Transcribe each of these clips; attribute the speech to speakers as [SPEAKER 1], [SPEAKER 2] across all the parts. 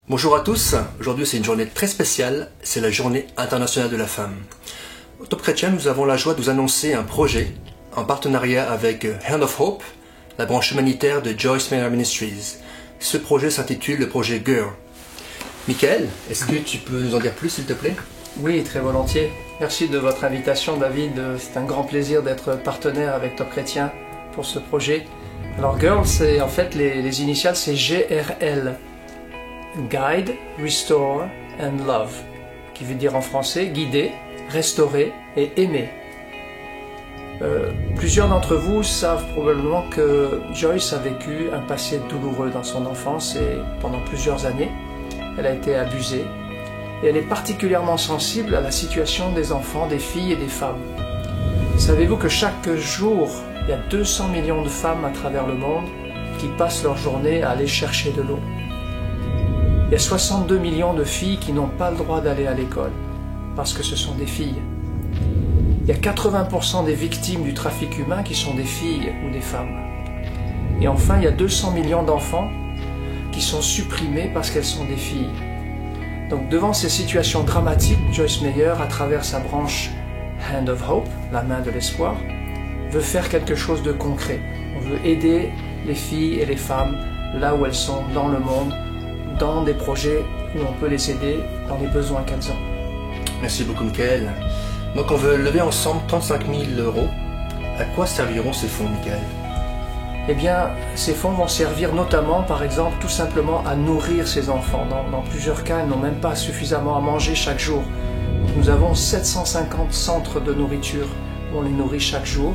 [SPEAKER 1] Bonjour à tous, aujourd'hui c'est une journée très spéciale, c'est la journée internationale de la femme. Au Top Chrétien, nous avons la joie de vous annoncer un projet en partenariat avec Hand of Hope, la branche humanitaire de Joyce Meyer Ministries. Ce projet s'intitule le projet Girl. Michael, est-ce que tu peux nous en dire plus s'il te plaît?
[SPEAKER 2] Oui, très volontiers. Merci de votre invitation, David. C'est un grand plaisir d'être partenaire avec Top Chrétien pour ce projet. Alors Girl, c'est en fait les initiales, c'est GRL. Guide, Restore and Love, qui veut dire en français guider, restaurer et aimer. Plusieurs d'entre vous savent probablement que Joyce a vécu un passé douloureux dans son enfance et pendant plusieurs années, elle a été abusée et elle est particulièrement sensible à la situation des enfants, des filles et des femmes. Savez-vous que chaque jour, il y a 200 millions de femmes à travers le monde qui passent leur journée à aller chercher de l'eau? Il y a 62 millions de filles qui n'ont pas le droit d'aller à l'école parce que ce sont des filles. Il y a 80% des victimes du trafic humain qui sont des filles ou des femmes. Et enfin, il y a 200 millions d'enfants qui sont supprimés parce qu'elles sont des filles. Donc devant ces situations dramatiques, Joyce Meyer, à travers sa branche Hand of Hope, la main de l'espoir, veut faire quelque chose de concret. On veut aider les filles et les femmes là où elles sont dans le monde, dans des projets où on peut les aider dans les besoins qu'elles ont.
[SPEAKER 1] Merci beaucoup Michael. Donc on veut lever ensemble 35 000 €. À quoi serviront ces fonds, Michael?
[SPEAKER 2] Eh bien, ces fonds vont servir notamment, par exemple, tout simplement à nourrir ces enfants. Dans plusieurs cas, ils n'ont même pas suffisamment à manger chaque jour. Donc, nous avons 750 centres de nourriture où on les nourrit chaque jour.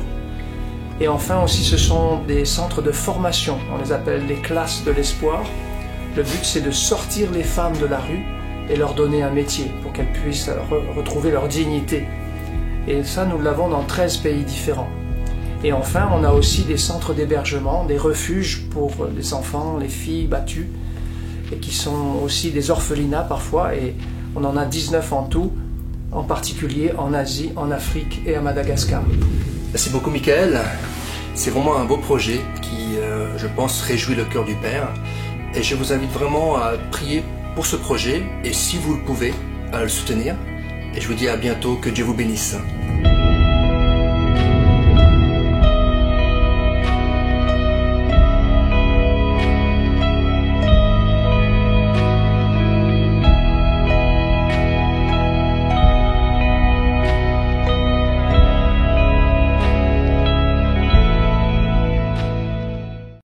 [SPEAKER 2] Et enfin aussi, ce sont des centres de formation. On les appelle les classes de l'espoir. Le but, c'est de sortir les femmes de la rue et leur donner un métier pour qu'elles puissent retrouver leur dignité. Et ça, nous l'avons dans 13 pays différents. Et enfin, on a aussi des centres d'hébergement, des refuges pour les enfants, les filles battues, et qui sont aussi des orphelinats parfois, et on en a 19 en tout, en particulier en Asie, en Afrique et à Madagascar.
[SPEAKER 1] Merci beaucoup Michael. C'est vraiment un beau projet qui, je pense, réjouit le cœur du Père. Et je vous invite vraiment à prier pour ce projet et si vous le pouvez, à le soutenir. Et je vous dis à bientôt, que Dieu vous bénisse.